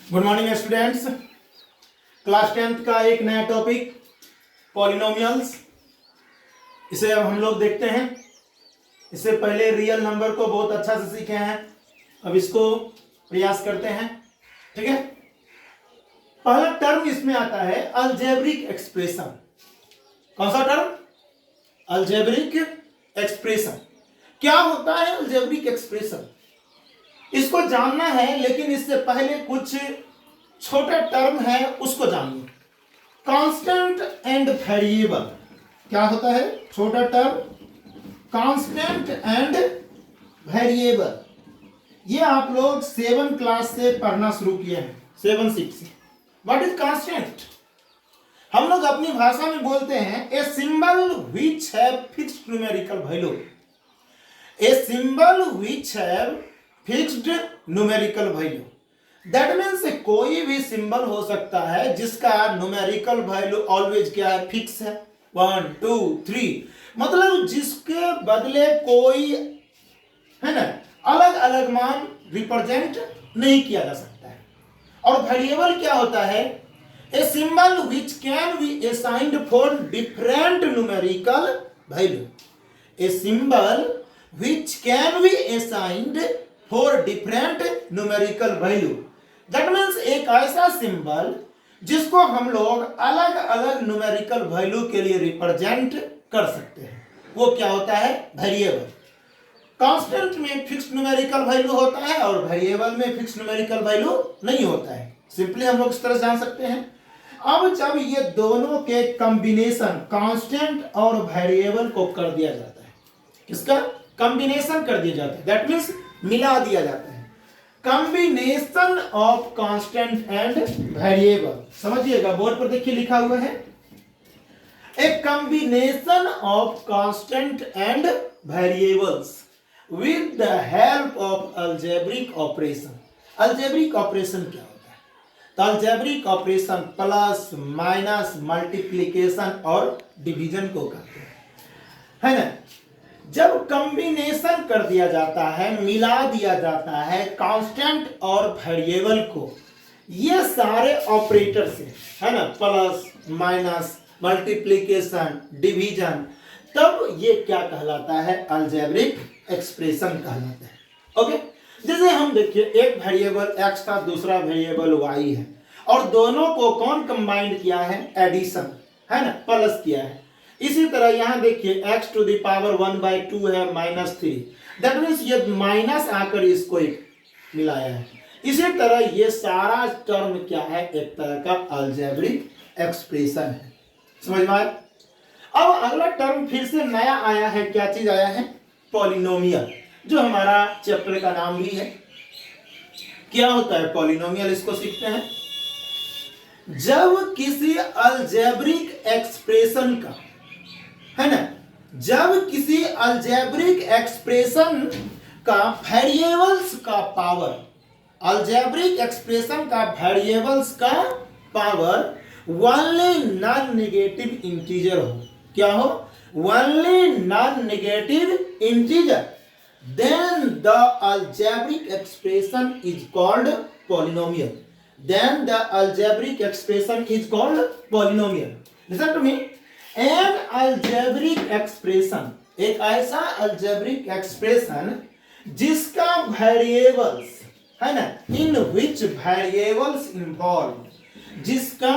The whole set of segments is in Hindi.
Good morning students. Class 10th का एक नया टॉपिक पॉलिनोमियल्स, इसे अब हम लोग देखते हैं। इससे पहले रियल नंबर को बहुत अच्छा से सीखे हैं, अब इसको प्रयास करते हैं। ठीक है, पहला टर्म इसमें आता है अलजेब्रिक एक्सप्रेशन। कौन सा टर्म? Algebraic expression. क्या होता है अलजेब्रिक एक्सप्रेशन, इसको जानना है, लेकिन इससे पहले कुछ छोटे टर्म है उसको जानिए। कांस्टेंट एंड वेरिएबल क्या होता है? छोटा टर्म कांस्टेंट एंड वेरिएबल। ये आप लोग 7 क्लास से पढ़ना शुरू किए हैं, 7-6 से। What is constant? हम लोग अपनी भाषा में बोलते हैं a symbol which have fixed numerical value. A symbol which have fixed numerical value, that means कोई भी सिंबल हो सकता है जिसका न्यूमेरिकल वैल्यू ऑलवेज क्या है? फिक्स है, 1 2 3। मतलब जिसके बदले कोई है ना अलग अलग मान रिप्रेजेंट नहीं किया जा सकता है। और वेरिएबल क्या होता है? A symbol which can be assigned for different numerical value. A symbol which can be assigned for different numerical value, that means एक ऐसा सिंबल जिसको हम लोग अलग अलग न्यूमेरिकल वैल्यू के लिए रिप्रेजेंट कर सकते हैं, वो क्या होता है? वेरिएबल। कांस्टेंट में फिक्स्ड न्यूमेरिकल वैल्यू होता है और वेरिएबल में फिक्स्ड न्यूमेरिकल वैल्यू नहीं होता है। सिंपली हम लोग इस तरह जान सकते हैं। अब जब ये दोनों के कॉम्बिनेशन कांस्टेंट और वेरिएबल को कर दिया जाता है, किसका कॉम्बिनेशन कर दिया जाता है, दैट मीन्स मिला दिया जाता है। Combination of constant and variable, समझिएगा बोर्ड पर देखिए लिखा हुआ है a combination of constant and variables with the help of algebraic operation. Algebraic operation क्या होता है? तो algebraic operation plus minus multiplication और डिवीजन को करते हैं, है ना। जब कॉम्बिनेशन कर दिया जाता है, मिला दिया जाता है कांस्टेंट और वेरिएबल को, ये सारे ऑपरेटर से, है ना, प्लस माइनस मल्टीप्लिकेशन डिवीजन, तब ये क्या कहलाता है? अलजेब्रिक एक्सप्रेशन कहलाता है। ओके, जैसे हम देखिए एक वेरिएबल x था, दूसरा वेरिएबल y है, और दोनों को कौन कंबाइंड किया है? एडिशन, है ना, प्लस किया है। इसी तरह यहां देखिए x टू द पावर 1/2 है -3, दैट मीन्स ये माइनस आकर इसको मिलाया है। इसी तरह ये सारा टर्म क्या है? एक तरह का अलजेब्रिक एक्सप्रेशन है। समझ में आया? अब अगला टर्म फिर से नया आया है। क्या चीज आया है? पॉलिनोमियल, जो हमारा चैप्टर का नाम भी है। क्या होता है पॉलिनोमियल? इसको सीखते हैं। जब किसी अलजेब्रिक एक्सप्रेशन का, है ना, जब किसी अलजेब्रिक एक्सप्रेशन का वेरिएबल्स का पावर, अलजेब्रिक एक्सप्रेशन का वेरिएबल्स का power only non negative integer हो, क्या हो? Only non negative integer, then the algebraic expression is called polynomial. Then the algebraic expression is called polynomial. Listen to me. An algebraic expression, एक ऐसा अलजेब्रिक एक्सप्रेशन जिसका वेरिएबल्स, है ना, इन विच वेरिएबल्स इन्वॉल्व, जिसका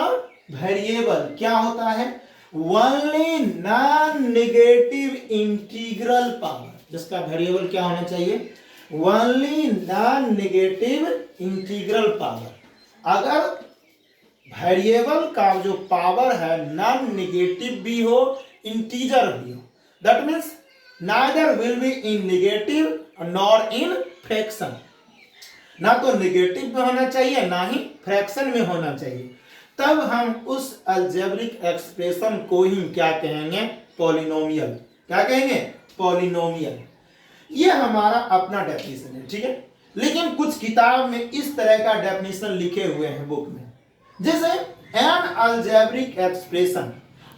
वेरिएबल क्या होता है? Only non negative integral power. जिसका वेरिएबल क्या होना चाहिए? Only non negative integral power. अगर वेरिएबल का जो पावर है नॉन नेगेटिव भी हो, इंटीजर भी हो, that means neither will be in negative nor in fraction. ना तो नेगेटिव में होना चाहिए, ना ही फ्रैक्शन में होना चाहिए, तब हम उस अलजेब्रिक एक्सप्रेशन को ही क्या कहेंगे? पॉलिनोमियल। क्या कहेंगे? पॉलिनोमियल। ये हमारा अपना डेफिनेशन है, ठीक है। लेकिन कुछ किताब में इस तरह का डेफिनेशन लिखे हुए हैं बुक में, जैसे an algebraic expression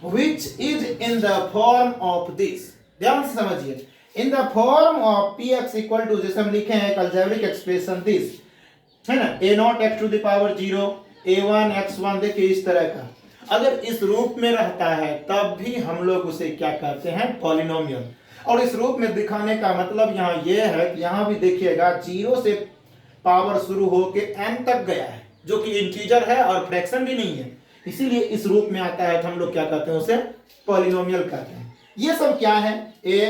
which is in the form of this. ध्यान से समझिए, in the form of px equal to, जैसे हम लिखे हैं एक अलजेब्रिक एक्सप्रेशन दिस, है ना, a0 x⁻0 a1 x1 देखिए इस तरह का अगर इस रूप में रहता है तब भी हम लोग उसे क्या कहते हैं, पॉलिनोमियल। और इस रूप में दिखाने का मतलब यहाँ ये है कि यहाँ भी देखिएगा 0 से पावर शुरू होके n तक गया है जो कि इंटीजर है और फ्रैक्शन भी नहीं है, इसीलिए इस रूप में आता है तो हम लोग क्या कहते हैं, उसे पॉलिनोमियल कहते हैं। ये सब क्या है, a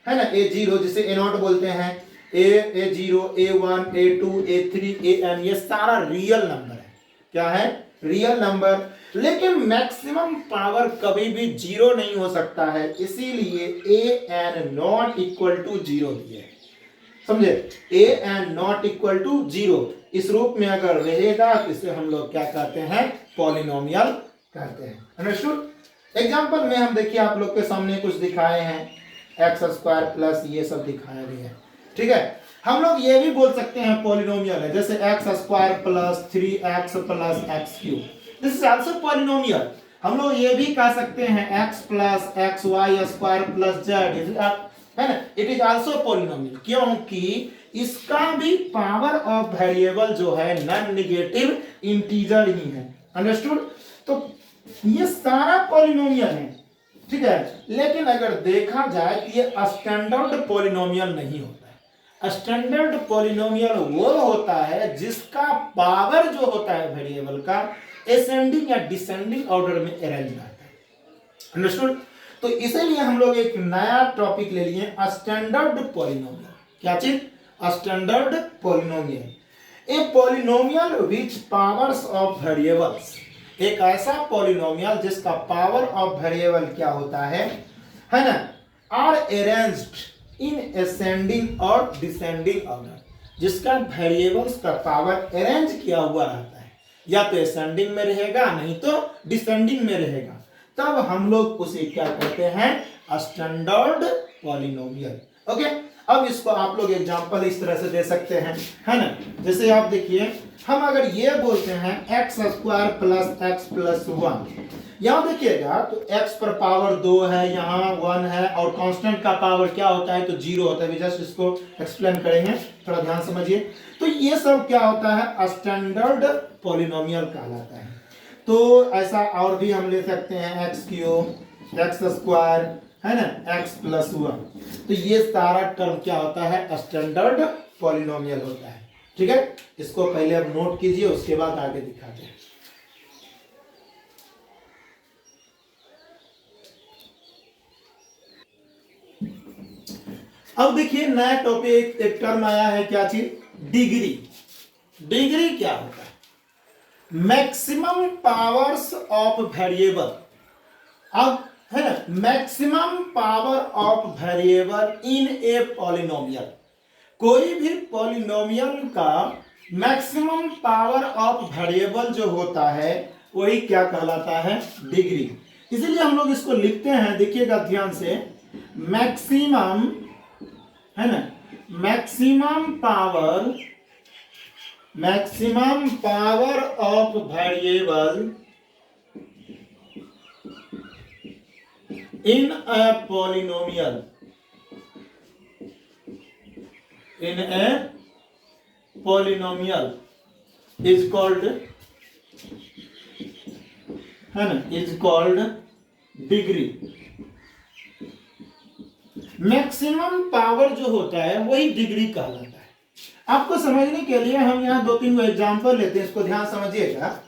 है ना, a0 जिसे a0 बोलते हैं, a0 a1 a2 a3 an, ये सारा रियल नंबर है। क्या है, रियल नंबर। लेकिन मैक्सिमम पावर कभी भी 0 नहीं हो सकता है, इसीलिए an नॉट इक्वल टू 0 दिए, समझे, an नॉट इक्वल टू 0 इस रूप में अगर रहेगा तो इसे हम लोग क्या कहते हैं, पॉलिनोमियल कहते हैं। अंडरस्टूड। एग्जांपल में हम देखिए आप लोग के सामने कुछ दिखाए हैं, x² प्लस ये सब दिखाया गया है, ठीक है। हम लोग ये भी बोल सकते हैं पॉलिनोमियल है, जैसे x² plus 3x plus x³ this is also polynomial. हम लोग ये भी कह सकते हैं x plus xy² plus z, है ना, इट इज आल्सो पॉलिनोमियल, क्योंकि इसका भी पावर ऑफ वेरिएबल जो है नॉन नेगेटिव इंटीजर ही है। अंडरस्टूड। तो ये सारा पॉलिनोमियल है, ठीक है। लेकिन अगर देखा जाए तो ये स्टैंडर्ड पॉलिनोमियल नहीं होता है। स्टैंडर्ड पॉलिनोमियल वो होता है जिसका पावर जो होता है वेरिएबल का असेंडिंग या डिसेंडिंग ऑर्डर में अरेंज रहता है। अंडरस्टूड। तो इसीलिए हम लोग एक नया टॉपिक ले लिए, स्टैंडर्ड पॉलिनोमियल। क्या चीज, standard polynomial. A polynomial which powers of variables, एक ऐसा पॉलिनोमियल जिसका पावर ऑफ वेरिएबल क्या होता है ना, आर अरेंज्ड इन असेंडिंग और डिसेंडिंग ऑर्डर, जिसका वेरिएबल्स का पावर अरेंज किया हुआ रहता है, या तो असेंडिंग में रहेगा नहीं तो डिसेंडिंग में रहेगा, तब हम लोग उसे क्या कहते हैं, स्टैंडर्ड पॉलिनोमियल। ओके। अब इसको आप लोग एग्जांपल इस तरह से दे सकते हैं, है ना, जैसे आप देखिए हम अगर ये बोलते हैं x² प्लस x प्लस 1, यहां देखिएगा तो x पर पावर 2 है, यहाँ 1 है, और कांस्टेंट का पावर क्या होता है, तो 0 होता है। जस्ट इसको एक्सप्लेन करेंगे, थोड़ा ध्यान समझिए। तो ये सब क्या होता है, स्टैंडर्ड पॉलिनोमियल कहलाता है। तो ऐसा और भी हम ले सकते हैं x³ x² है ना, x प्लस 1, तो ये सारा टर्म क्या होता है, स्टैंडर्ड पॉलिनोमियल होता है। ठीक है, इसको पहले अब नोट कीजिए, उसके बाद आगे दिखाते हैं। अब देखिए नया टॉपिक, एक टर्म आया है, क्या चीज, डिग्री। डिग्री क्या होता है, मैक्सिमम पावर्स ऑफ वेरिएबल। अब है ना, maximum power of variable in a polynomial, कोई भी पॉलिनोमियल का मैक्सिमम पावर ऑफ वेरिएबल जो होता है वही क्या कहलाता है, डिग्री। इसीलिए हम लोग इसको लिखते हैं, देखिएगा ध्यान से, मैक्सिमम है ना, maximum power of variable in a polynomial, in a polynomial is called, है ना, is called degree। Maximum power जो होता है वही डिग्री कहलाता है। आपको समझने के लिए हम यहाँ 2-3 एग्जांपल लेते हैं, इसको ध्यान समझिएगा।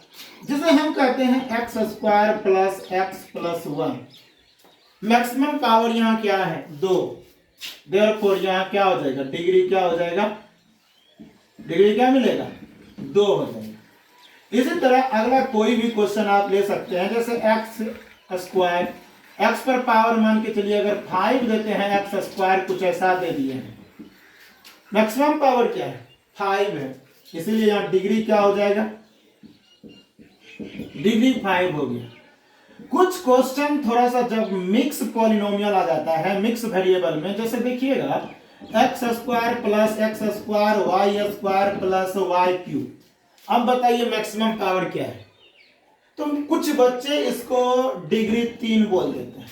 जिसे हम कहते हैं x² plus x plus 1, maximum power यहाँ क्या है, 2, देयरफॉर यहाँ क्या हो जाएगा, डिग्री क्या हो जाएगा, डिग्री क्या मिलेगा, 2 हो जाएगा। इसी तरह अगला कोई भी क्वेश्चन आप ले सकते हैं, जैसे x², x पर पावर मान के चलिए अगर 5 देते हैं, x² कुछ ऐसा दे दिए हैं, मैक्सिमम पावर क्या है, 5 है, इसीलिए यहाँ डिग्री क्या हो जाएगा, डिग्री 5 हो गया। कुछ क्वेश्चन थोड़ा सा जब मिक्स पॉलिनोमियल आ जाता है, मिक्स वेरिएबल में, जैसे देखिएगा x² plus x² y² plus y³, अब बताइए मैक्सिमम पावर क्या है। तो कुछ बच्चे इसको डिग्री 3 बोल देते हैं,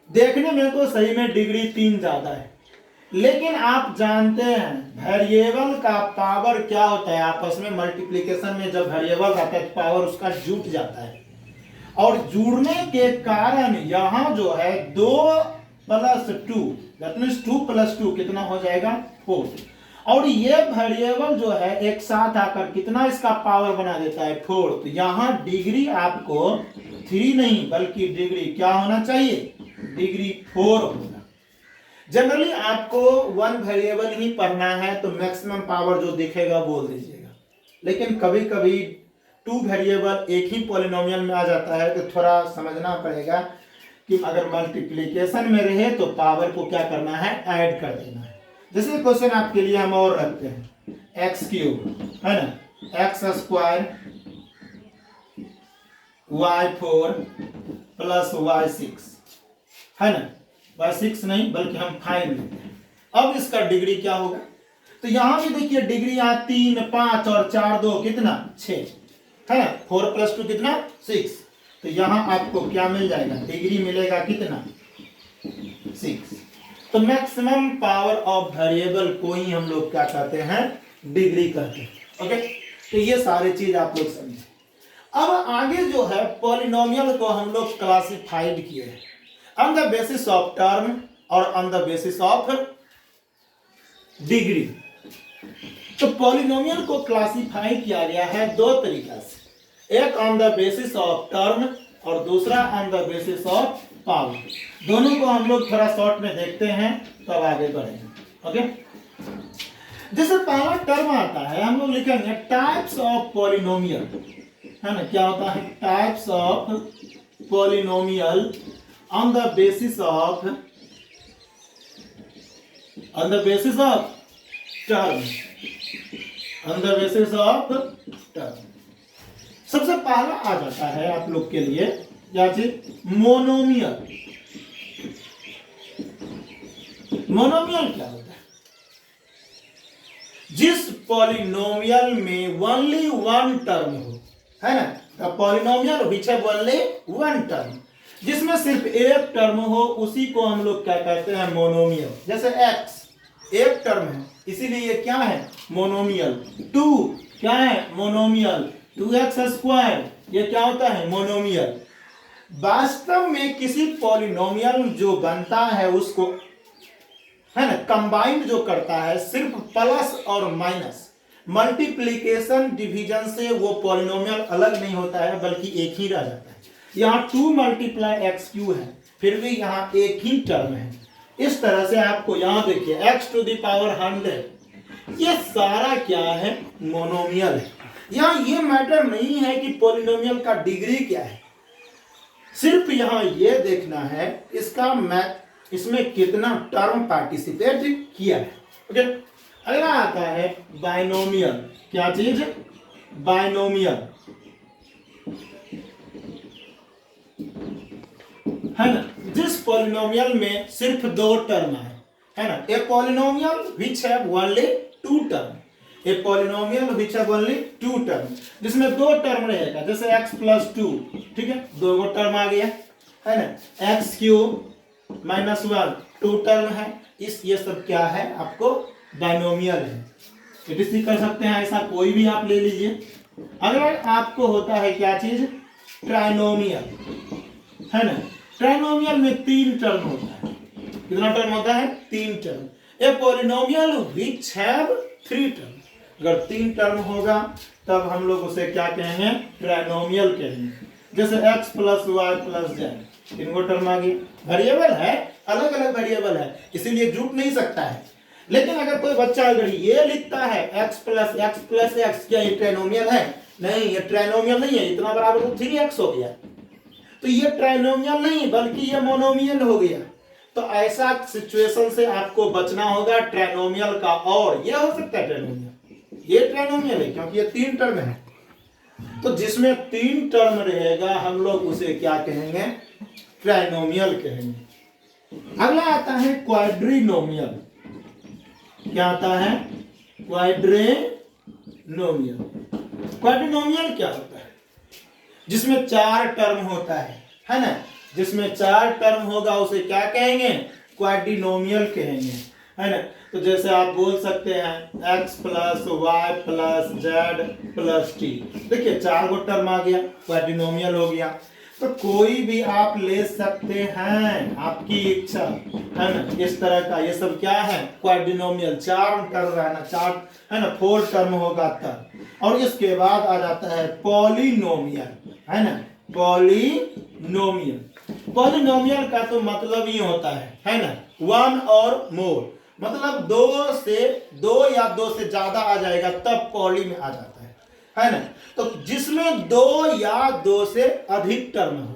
देखने में तो सही में डिग्री 3 ज्यादा है, लेकिन आप जानते हैं वेरिएबल का पावर क्या होता है, आपस में मल्टीप्लिकेशन में जब वेरिएबल आता है तो पावर उसका जुट जाता है, और जुड़ने के कारण यहां जो है 2 + 2 दैट मीन्स 2 + 2 कितना हो जाएगा 4, और ये वेरिएबल जो है एक साथ आकर कितना इसका पावर बना देता है 4। तो यहां डिग्री आपको 3 नहीं बल्कि डिग्री क्या होना चाहिए, डिग्री 4 होगा। जनरली आपको 1 वेरिएबल ही पढ़ना है तो मैक्सिमम पावर जो दिखेगा बोल दीजिएगा, लेकिन कभी कभी 2 वेरिएबल एक ही पॉलिनोमियल में आ जाता है तो थोड़ा समझना पड़ेगा कि अगर मल्टीप्लिकेशन में रहे तो पावर को क्या करना है, ऐड कर देना है। जैसे क्वेश्चन आपके लिए हम और रखते हैं x³ है ना, x² y4 + y6 है ना, y6 नहीं बल्कि हम 5 लेते हैं। अब इसका डिग्री क्या होगा, तो यहां भी देखिए डिग्री यहाँ 3 5 और 4 2 कितना 6 है ना, 4 + 2 कितना 6। तो यहां आपको क्या मिल जाएगा, डिग्री मिलेगा कितना 6। तो मैक्सिमम पावर ऑफ वेरिएबल को ही हम लोग क्या कहते हैं, डिग्री कहते हैं। ओके, तो ये सारे चीज आप लोग समझे। अब आगे जो है पॉलिनोमियल को हम लोग क्लासिफाइड किए हैं on the basis of term और on the basis of degree. तो पॉलिनोमियल को क्लासिफाई किया गया है 2 तरीका से, एक on the basis of term और दूसरा on the basis of power. दोनों को हम लोग थोड़ा शॉर्ट में देखते हैं तब आगे बढ़ेंगे। ओके, जैसे पहला टर्म आता है हम लोग लिखेंगे टाइप्स ऑफ पॉलिनोमियल है ना, क्या होता है types of polynomial on the basis of term, on the basis of term. सबसे पहला आ जाता है आप लोग के लिए क्या चीज, मोनोमियल। मोनोमियल क्या होता है, जिस पॉलिनोमियल में ओनली 1 टर्म हो है ना, the polynomial which have only 1 term, जिसमें सिर्फ एक टर्म हो उसी को हम लोग क्या कहते हैं, मोनोमियल। जैसे x एक टर्म है इसीलिए ये क्या है, मोनोमियल। 2 क्या है, मोनोमियल। 2x² ये क्या होता है, मोनोमियल। वास्तव में किसी पॉलिनोमियल जो बनता है उसको है ना कंबाइंड जो करता है सिर्फ प्लस और माइनस, मल्टीप्लिकेशन डिवीजन से वो पॉलिनोमियल अलग नहीं होता है बल्कि एक ही रह जाता है। यहाँ 2 × x³ है फिर भी यहाँ एक ही टर्म है। इस तरह से आपको यहाँ देखिए x⁻100 ये सारा क्या है, मोनोमियल है। यहाँ ये मैटर नहीं है कि पॉलिनोमियल का डिग्री क्या है, सिर्फ यहाँ ये देखना है इसमें कितना टर्म पार्टिसिपेट किया है। ओके, अगला आता है बाइनोमियल। क्या चीज, बाइनोमियल है ना, जिस पॉलिनोमियल में सिर्फ 2 टर्म है ना, a polynomial which have only 2 term, a polynomial which have only 2 term, जिसमें 2 टर्म रहेगा। जैसे x + 2 ठीक है, 2 टर्म आ गया है ना, x³ - 1 2 टर्म है। ये सब क्या है, आपको बाइनोमियल है। इसी कर सकते हैं, ऐसा कोई भी आप ले लीजिए। अगर आपको होता है क्या चीज, ट्राइनोमियल है ना, ट्राइनोमियल में 3 टर्म होता है। कितना टर्म होता है, 3 term. A polynomial which have 3 term, अगर 3 टर्म होगा तब हम लोग उसे क्या कहेंगे, ट्राइनोमियल कहेंगे। जैसे x + y + z 3 टर्म आ गए। वेरिएबल है, अलग अलग वेरिएबल है इसीलिए जुट नहीं सकता है। लेकिन अगर कोई बच्चा अगर ये लिखता है x + x + x, क्या ये ट्राइनोमियल है, नहीं ये ट्राइनोमियल नहीं है, इतना बराबर तो 3x हो गया, तो ये ट्राइनोमियल नहीं बल्कि ये मोनोमियल हो गया। तो ऐसा सिचुएशन से आपको बचना होगा ट्राइनोमियल का, और ये हो सकता है ट्राइनोमियल, ये ट्राइनोमियल है क्योंकि ये 3 टर्म है। तो जिसमें 3 टर्म रहेगा हम लोग उसे क्या कहेंगे, ट्राइनोमियल कहेंगे। अगला आता है क्वाड्रिनोमियल। क्या आता है, क्वाड्रिनोमियल। क्वाड्रिनोमियल क्या होता है, जिसमें 4 टर्म होता है ना, जिसमें 4 टर्म होगा उसे क्या कहेंगे, क्वाड्रिनोमियल कहेंगे। है ना। तो जैसे आप बोल सकते हैं x plus y plus z plus t, देखिए 4 गो टर्म आ गया, क्वाड्रिनोमियल हो गया। तो कोई भी आप ले सकते हैं, आपकी इच्छा, है ना। इस तरह का ये सब क्या है, क्वाड्रिनोमियल, 4 टर्म है ना, 4 है ना, 4 टर्म होगा तब। और इसके बाद आ जाता है पॉलिनोमियल, है ना, पॉलिनोमियल। पॉलिनोमियल का तो मतलब ही होता है ना, 1 और मोर, मतलब 2 या 2 से ज्यादा आ जाएगा तब पॉली में आ जाता है ना। तो जिसमें 2 या 2 से अधिक टर्म हो,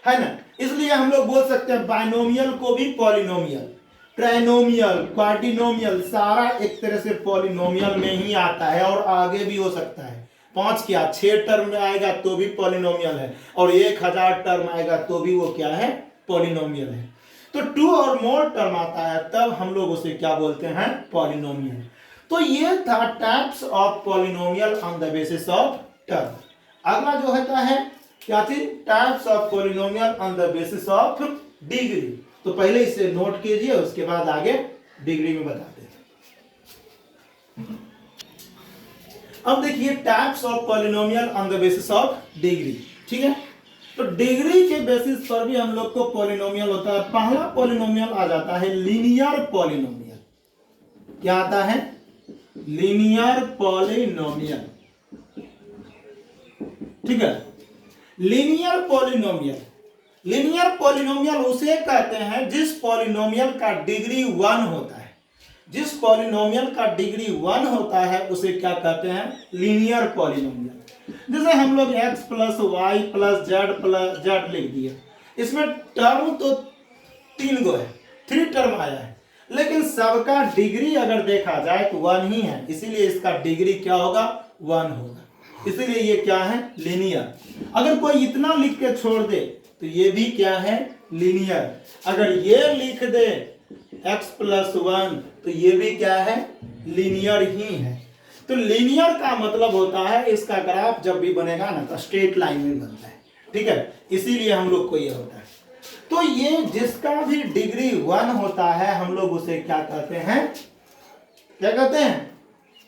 है ना, इसलिए हम लोग बोल सकते हैं बाइनोमियल को भी पॉलिनोमियल, ट्राइनोमियल, क्वाड्रिनोमियल, सारा एक तरह से पॉलिनोमियल में ही आता है। और आगे भी हो सकता है, 5 क्या 6 टर्म में आएगा तो भी पॉलिनोमियल है, और 1000 टर्म आएगा तो भी वो क्या है, पॉलिनोमियल है। तो 2 और मोर टर्म आता है तब हम लोग उसे क्या बोलते हैं, पॉलिनोमियल। तो ये था types of polynomial on the basis of term. अगला जो होता है क्या चीज, types of polynomial on the basis of degree. तो पहले इसे नोट कीजिए, उसके बाद आगे डिग्री में बताते हैं। अब देखिए types of polynomial on the basis of degree, ठीक है। तो डिग्री के बेसिस पर भी हम लोग को पॉलिनोमियल होता है। पहला पॉलिनोमियल आ जाता है लीनियर पॉलिनोमियल। क्या आता है, लीनियर पॉलिनोमियल, ठीक है। लीनियर पॉलिनोमियल, लीनियर पॉलिनोमियल उसे कहते हैं जिस पॉलिनोमियल का डिग्री 1 होता है। जिस पॉलिनोमियल का डिग्री 1 होता है उसे क्या कहते हैं, लीनियर पॉलिनोमियल। जैसे हम लोग x plus y plus z लिख दिए, इसमें टर्म तो 3 गो है, 3 टर्म आया है, लेकिन सबका डिग्री अगर देखा जाए तो 1 ही है, इसीलिए इसका डिग्री क्या होगा, 1 होगा। इसीलिए ये क्या है, लीनियर। अगर कोई इतना लिख के छोड़ दे तो ये भी क्या है, लीनियर। अगर ये लिख दे x प्लस 1 तो ये भी क्या है, लीनियर ही है। तो लीनियर का मतलब होता है इसका ग्राफ जब भी बनेगा ना तो स्ट्रेट लाइन में बनता है, ठीक है, इसीलिए हम लोग को ये होता है। तो ये जिसका भी डिग्री 1 होता है हम लोग उसे क्या कहते हैं, क्या कहते हैं,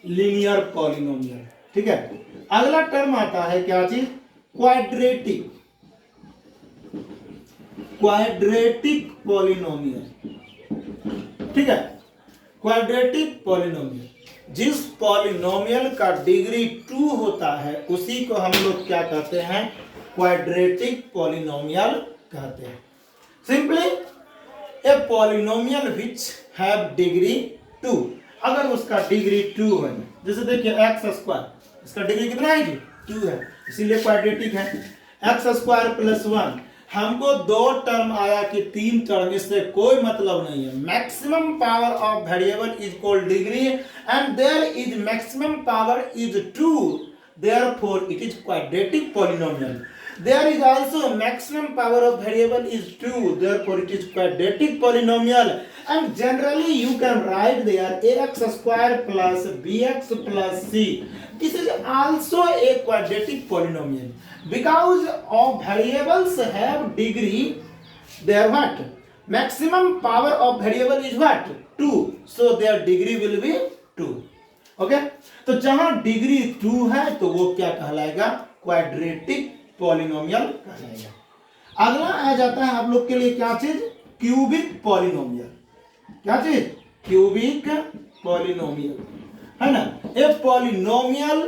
लीनियर पॉलिनोमियल, ठीक है। अगला टर्म आता है क्या चीज, क्वाड्रेटिक, क्वाड्रेटिक पॉलिनोमियल, ठीक है। क्वाड्रेटिक पॉलिनोमियल, जिस पॉलिनोमियल का डिग्री 2 होता है उसी को हम लोग क्या कहते हैं, क्वाड्रेटिक पॉलिनोमियल कहते हैं। Simply a polynomial which have degree 2, अगर उसका डिग्री 2 है, जैसे देखिए एक्स स्क्वायर, इसका डिग्री कितना है जी, 2 है, इसीलिए क्वाड्रेटिक है। एक्स स्क्वायर प्लस 1, हमको 2 टर्म आया कि 3 टर्म, इससे कोई मतलब नहीं है। Maximum power of variable is called degree and there is maximum power is 2, therefore it is quadratic polynomial. There is also maximum power of variable is 2, therefore it is quadratic polynomial. And generally you can write there ax square plus bx plus c. This is also a quadratic polynomial because of variables have degree. Their what? Maximum power of variable is what? 2. So their degree will be 2. Okay? तो जहां डिग्री 2 है तो वो क्या कहलाएगा, क्वाड्रेटिक पॉलिनोमियल कहलाएगा। अगला आ जाता है आप लोग के लिए क्या चीज, क्यूबिक पॉलिनोमियल। क्या चीज, क्यूबिक पॉलिनोमियल, है ना। A polynomial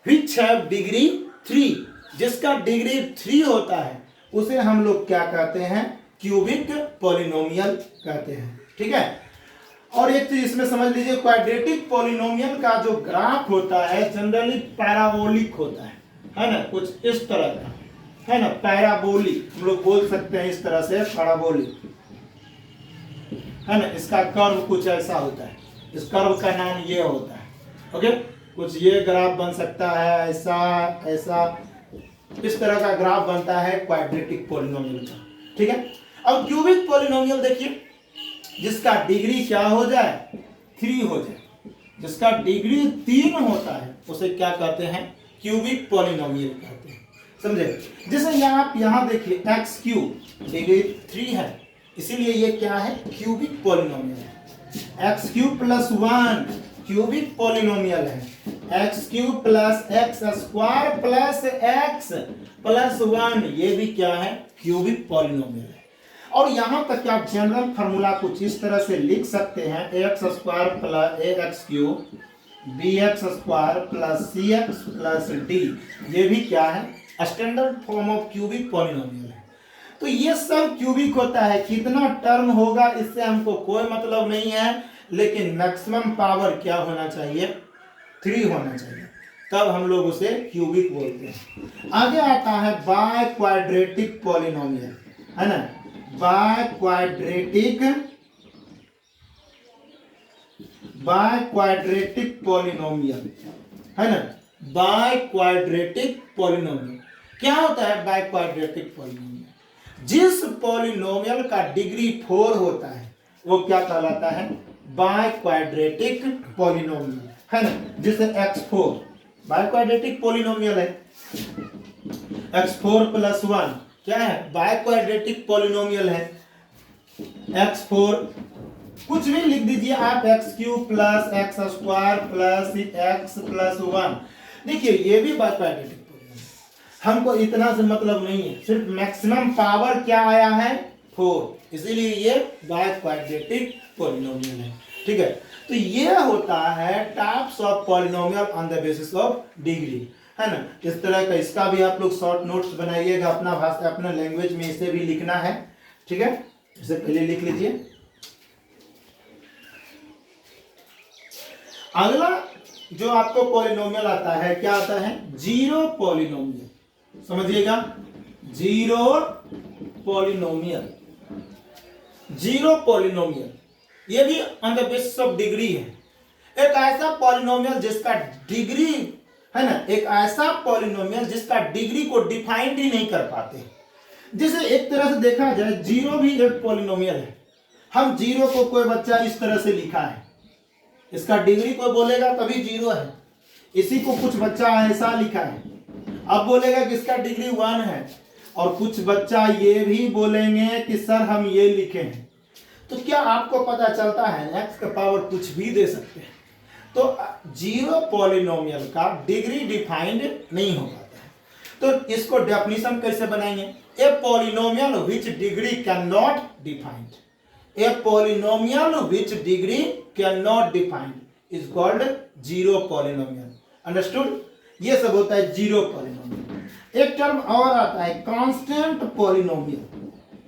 which have degree 3, जिसका डिग्री 3 होता है उसे हम लोग क्या कहते हैं, क्यूबिक पॉलिनोमियल कहते हैं, ठीक है। और एक चीज इसमें समझ लीजिए, क्वाड्रेटिक पॉलिनोमियल का जो ग्राफ होता है जनरली पैराबोलिक होता है ना, कुछ इस तरह का, है ना, पैराबोलिक हम लोग बोल सकते हैं, इस तरह से पैराबोलिक, है ना। इसका कर्व कुछ ऐसा होता है, इस कर्व का नाम ये होता है, ओके। कुछ ये ग्राफ बन सकता है, ऐसा ऐसा, इस तरह का ग्राफ बनता है क्वाड्रेटिक पॉलिनोमियल का, ठीक है। अब क्यूबिक पॉलिनोमियल देखिए, जिसका डिग्री क्या हो जाए, 3 हो जाए, जिसका डिग्री 3 होता है उसे क्या कहते हैं, क्यूबिक पॉलिनोमियल कहते हैं, समझे। जैसे यहाँ देखिए x क्यूब डिग्री 3 है, इसीलिए ये क्या है, क्यूबिक पॉलिनोमियल है। X cube plus 1 cubic polynomial है। X cube plus x square plus x plus 1 ये भी क्या है, क्यूबिक पॉलिनोमियल है। और यहां तक कि आप जनरल फार्मूला कुछ इस तरह से लिख सकते हैं, x square plus a x cube b x square plus c x plus d, ये भी क्या है, standard form of cubic polynomial है। तो ये सब क्यूबिक होता है, कितना टर्म होगा इससे हमको कोई मतलब नहीं है, लेकिन मैक्सिमम पावर क्या होना चाहिए, 3 होना चाहिए, तब हम लोग उसे क्यूबिक बोलते हैं। आगे आता है बाय क्वाड्रेटिक पॉलिनोमियल, है ना, बाय क्वाड्रेटिक पॉलिनोमियल, है ना, बाय क्वाड्रेटिक पॉलिनोमियल। क्या होता है बाय क्वाड्रेटिक पॉलिनोमियल? जिस पॉलिनोमियल का डिग्री 4 होता है वो क्या कहलाता है, बाय क्वाड्रेटिक पॉलिनोमियल, है ना। जैसे x4 बाय क्वाड्रेटिक पॉलिनोमियल है, x4 प्लस 1 क्या है, बाय क्वाड्रेटिक पॉलिनोमियल है। x4 कुछ भी लिख दीजिए आप, x cube plus x square plus x plus 1, देखिए ये भी बाय क्वाड्रेटिक पॉलिनोमियल। हमको इतना से मतलब नहीं है, सिर्फ मैक्सिमम पावर क्या आया है, 4, इसीलिए ये बाय क्वाड्रेटिक पॉलिनोमियल है। ठीक है, तो ये होता है types of polynomial on the basis of degree, है ना। इस तरह का इसका भी आप लोग शॉर्ट नोट्स बनाइएगा, अपना भाषा अपना लैंग्वेज में इसे भी लिखना है। ठीक है, इसे पहले लिख लीजिए। अगला जो आपको पॉलिनोमियल आता है, क्या आता है, जीरो पॉलिनोमियल, समझिएगा, जीरो पॉलिनोमियल। जीरो पॉलिनोमियल ये भी on the basis of degree है। एक ऐसा पॉलिनोमियल जिसका डिग्री, है ना, एक ऐसा पॉलिनोमियल जिसका डिग्री को डिफाइंड ही नहीं कर पाते। जैसे एक तरह से देखा जाए, जीरो भी एक पॉलिनोमियल है। हम जीरो को कोई बच्चा इस तरह से लिखा है, इसका डिग्री कोई बोलेगा तभी जीरो है। इसी को कुछ बच्चा ऐसा लिखा है, अब बोलेगा कि इसका डिग्री 1 है। और कुछ बच्चा ये भी बोलेंगे कि सर हम ये लिखे हैं। तो क्या आपको पता चलता है, एक्स का पावर कुछ भी दे सकते हैं। तो जीरो पॉलिनोमियल का डिग्री डिफाइंड नहीं हो पाता है। तो इसको डेफिनेशन कैसे बनाएंगे, a polynomial which degree can not defined, a polynomial which degree can not defined is called zero polynomial. Understood, ये सब होता है जीरो पॉलिनोमियल। एक टर्म और आता है कांस्टेंट पॉलिनोमियल।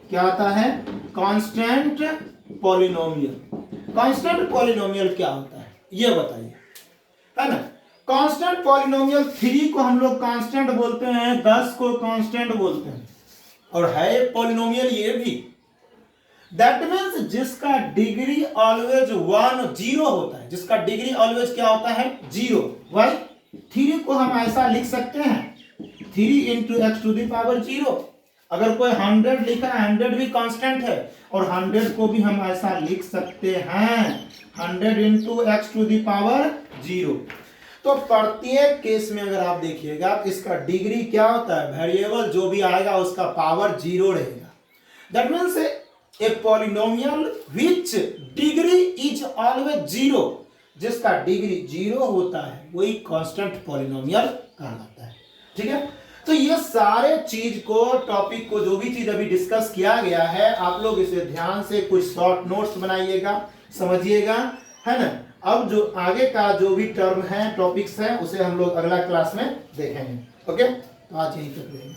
क्या आता है, कांस्टेंट पॉलिनोमियल। कांस्टेंट पॉलिनोमियल क्या होता है ये बताइए, है ना। कांस्टेंट पॉलिनोमियल 3 को हम लोग कांस्टेंट बोलते हैं, 10 को कांस्टेंट बोलते हैं, और है एक पॉलिनोमियल ये भी। दैट मीन्स जिसका डिग्री ऑलवेज 1 0 होता है, जिसका डिग्री ऑलवेज क्या होता है, 0। वाई 3 को हम ऐसा लिख सकते हैं, 3 into x to the power 0। अगर कोई 100 लिखा है, 100 भी कांस्टेंट है, और 100 को भी हम ऐसा लिख सकते हैं, 100 into x to the power 0। तो प्रत्येक केस में अगर आप देखिएगा, इसका डिग्री क्या होता है, वेरिएबल जो भी आएगा उसका पावर 0 रहेगा। That means a polynomial which degree is always 0, जिसका डिग्री 0 होता है वही कांस्टेंट पॉलिनोमियल कहलाता है। ठीक है, तो ये सारे चीज को, टॉपिक को, जो भी चीज अभी डिस्कस किया गया है, आप लोग इसे ध्यान से कुछ शॉर्ट नोट्स बनाइएगा, समझिएगा, है ना। अब जो आगे का जो भी टर्म है, टॉपिक्स है, उसे हम लोग अगला क्लास में देखेंगे। ओके, तो आज यहीं तक रहेंगे।